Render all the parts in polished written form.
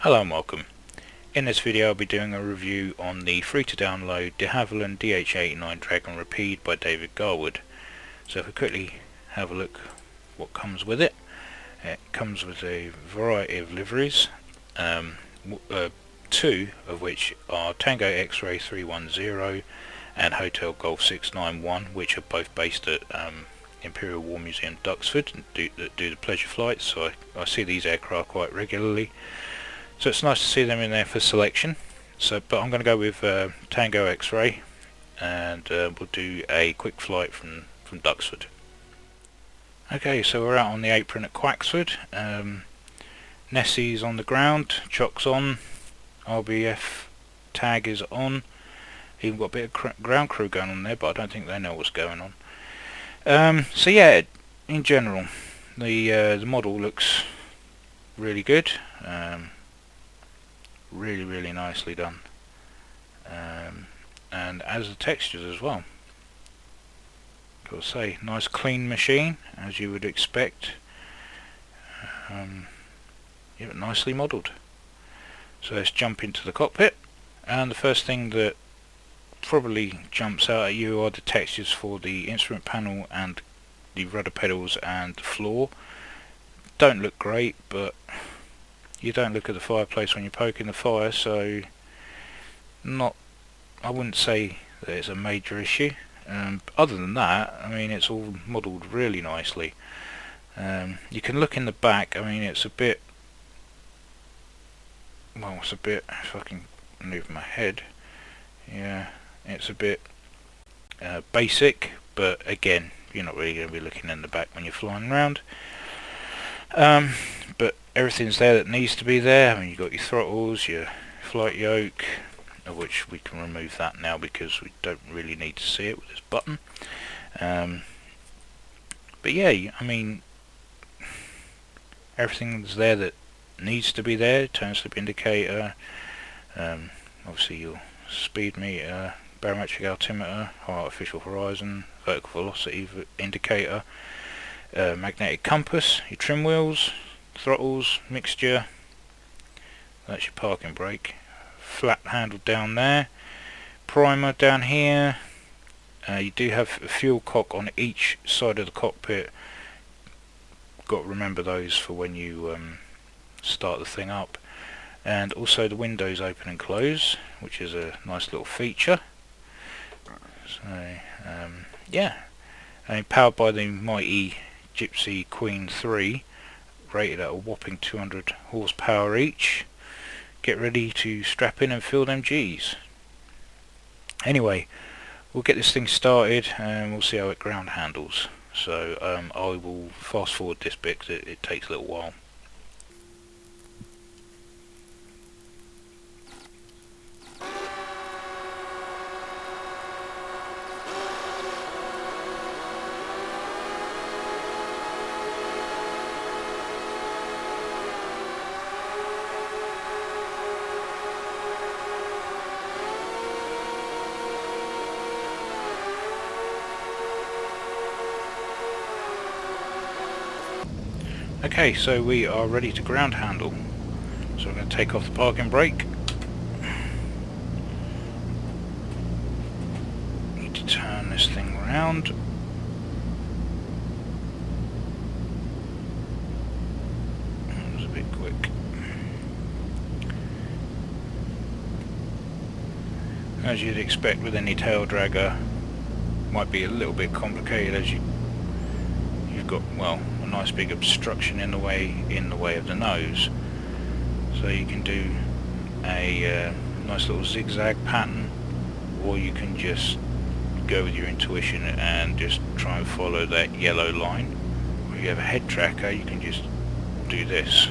Hello and welcome. In this video I'll be doing a review on the free to download de Havilland DH89 Dragon Rapide by David Garwood. So if we quickly have a look what comes with it. It comes with a variety of liveries, two of which are Tango X-Ray 310 and Hotel Golf 691, which are both based at Imperial War Museum Duxford and do the pleasure flights, so I see these aircraft quite regularly. So it's nice to see them in there for selection. But I'm going to go with Tango X-Ray, and we'll do a quick flight from Duxford. Okay, so we're out on the apron at Quaxford. Nessie's on the ground, chock's on, RBF tag is on. Even got a bit of ground crew going on there, but I don't think they know what's going on. So yeah, in general, the model looks really good. Really nicely done, and as the textures as well. Got to say, nice clean machine as you would expect. Yeah, nicely modelled. So let's jump into the cockpit, and the first thing that probably jumps out at you are the textures for the instrument panel and the rudder pedals and the floor. Don't look great, but you don't look at the fireplace when you're poking the fire, so I wouldn't say that it's a major issue. Other than that, I mean, it's all modelled really nicely. You can look in the back. I mean, it's a bit, well, if I can move my head, yeah, it's a bit basic, but again, you're not really going to be looking in the back when you're flying around. But everything's there that needs to be there. I mean, you've got your throttles, your flight yoke, of which we can remove that now because we don't really need to see it with this button. But yeah, I mean, everything's there that needs to be there. Turn slip indicator, obviously your speed meter, barometric altimeter, artificial horizon, vertical velocity indicator, magnetic compass, your trim wheels, throttles, mixture, that's your parking brake, flat handle down there, primer down here. You do have a fuel cock on each side of the cockpit. Got to remember those for when you start the thing up. And also the windows open and close, which is a nice little feature. So yeah, and powered by the mighty Gypsy Queen 3, rated at a whopping 200 horsepower each. Get ready to strap in and feel them G's. Anyway, we'll get this thing started and we'll see how it ground handles. So I will fast forward this bit because it takes a little while. Okay, so we are ready to ground handle. So we're going to take off the parking brake. Need to turn this thing around. That was a bit quick. As you'd expect with any tail dragger, might be a little bit complicated as you've got, well, a nice big obstruction in the way of the nose. So you can do a nice little zigzag pattern, or you can just go with your intuition and just try and follow that yellow line. Or if you have a head tracker, you can just do this.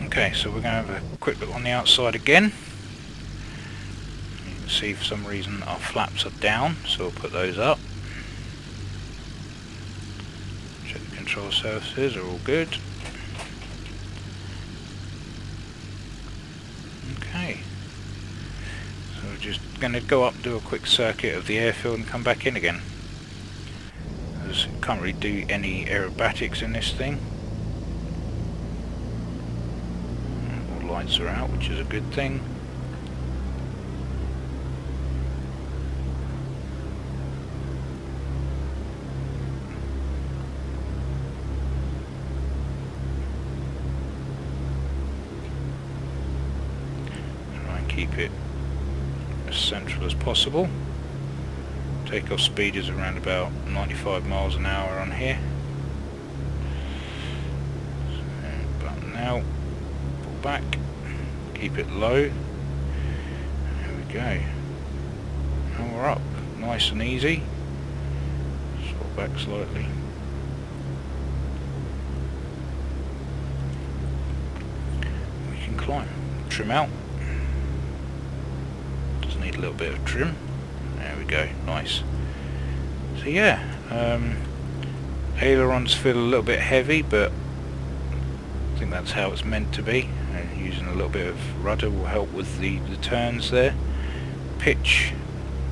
Okay, so we're going to have a quick look on the outside again. You can see for some reason our flaps are down, so we'll put those up. Check the control surfaces are all good. Okay, so we're just going to go up, do a quick circuit of the airfield and come back in again. Because you can't really do any aerobatics in this thing. All lights are out, which is a good thing. Keep it as central as possible. Takeoff speed is around about 95 miles an hour on here. So, button now, pull back, keep it low. There we go. And we're up, nice and easy. Swap back slightly. We can climb, trim out. Need a little bit of trim. There we go, nice. So yeah, ailerons feel a little bit heavy, but I think that's how it's meant to be. Using a little bit of rudder will help with the turns there. Pitch,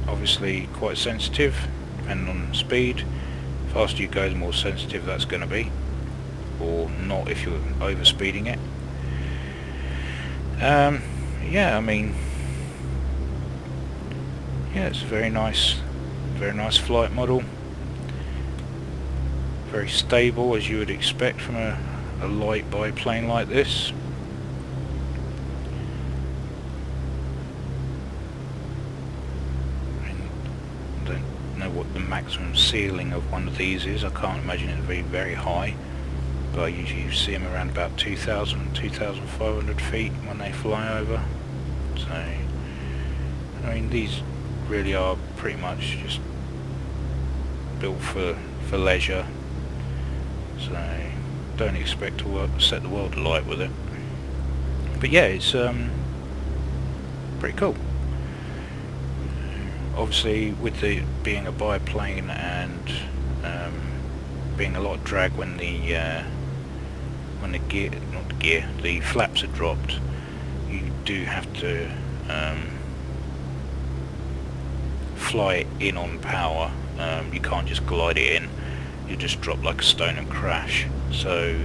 obviously quite sensitive, depending on speed. The faster you go, the more sensitive that's going to be, or not if you're over speeding it. Yeah, I mean, yeah, it's a very nice flight model. Very stable, as you would expect from a light biplane like this. I don't know what the maximum ceiling of one of these is. I can't imagine it to be very high, but I usually see them around about 2,000, 2,500 feet when they fly over. So, I mean, these really are pretty much just built for leisure, so don't expect to set the world alight with it. But yeah, it's pretty cool. Obviously, with the being a biplane and being a lot of drag when the flaps are dropped, you do have to fly it in on power. You can't just glide it in. You just drop like a stone and crash. So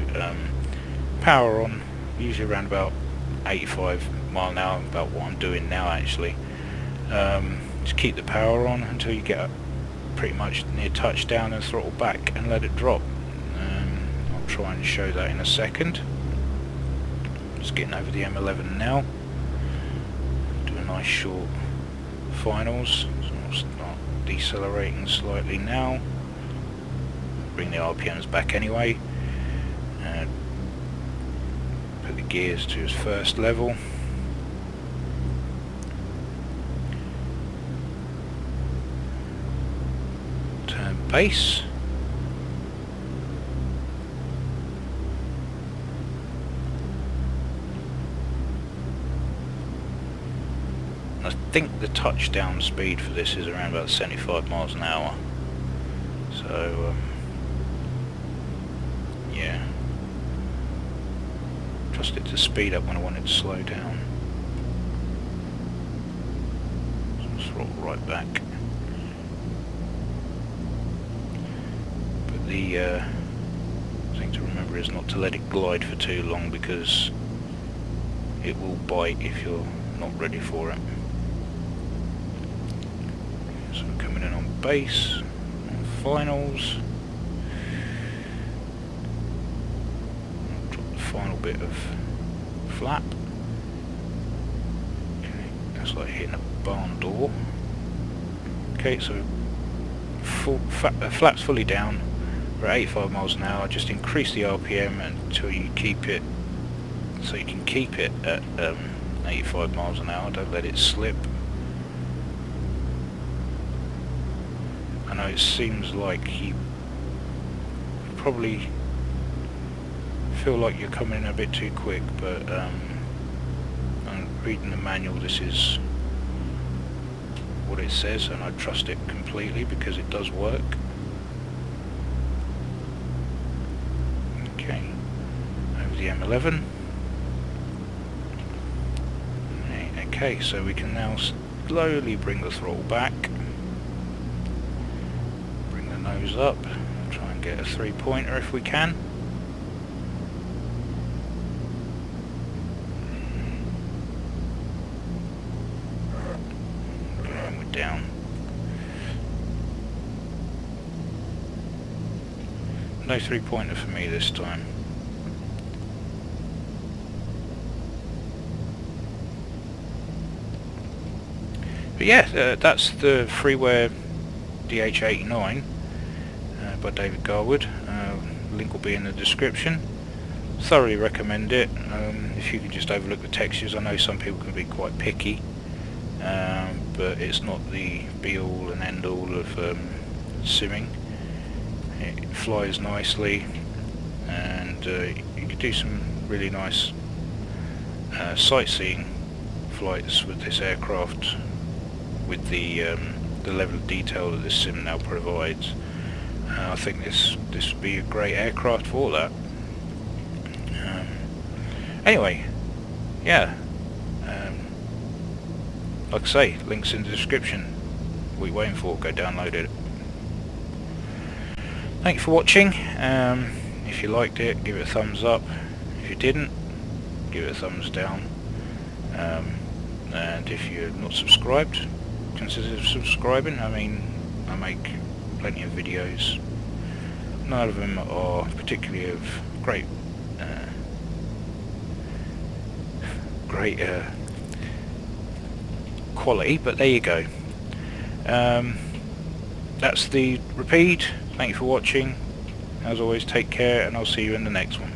power on, usually around about 85 mile an hour, about what I'm doing now actually. Just keep the power on until you get up pretty much near touchdown and throttle back and let it drop. I'll try and show that in a second. Just getting over the M11 now. Do a nice short finals. Start decelerating slightly now. Bring the RPMs back anyway. Put the gears to its first level. Turn base. I think the touchdown speed for this is around about 75 miles an hour. So, yeah. Trust it to speed up when I want it to slow down. So throttle right back. But the thing to remember is not to let it glide for too long, because it will bite if you're not ready for it. So we're coming in on base, on finals. I'll drop the final bit of flap. Okay, that's like hitting a barn door. Okay, so flap's fully down. We're at 85 miles an hour. Just increase the RPM until you keep it, so you can keep it at 85 miles an hour. Don't let it slip. I know it seems like you probably feel like you're coming in a bit too quick, but I'm reading the manual. This is what it says, and I trust it completely because it does work. Okay, over the M11. Okay, so we can now slowly bring the throttle back, bring the nose up, try and get a 3-pointer if we can. Okay, and we're down. No 3-pointer for me this time. But yeah, that's the freeware DH89 by David Garwood. Link will be in the description. Thoroughly recommend it. If you can just overlook the textures, I know some people can be quite picky, but it's not the be-all and end-all of simming. It flies nicely, and you can do some really nice sightseeing flights with this aircraft, with the level of detail that this sim now provides. I think this would be a great aircraft for that. Anyway, yeah, like I say, links in the description. What are you waiting for? Go download it. Thanks for watching. If you liked it, give it a thumbs up. If you didn't, give it a thumbs down. And if you're not subscribed, consider subscribing. I mean, I make plenty of videos. None of them are particularly of great quality, but there you go. That's the Rapide. Thank you for watching. As always, take care, and I'll see you in the next one.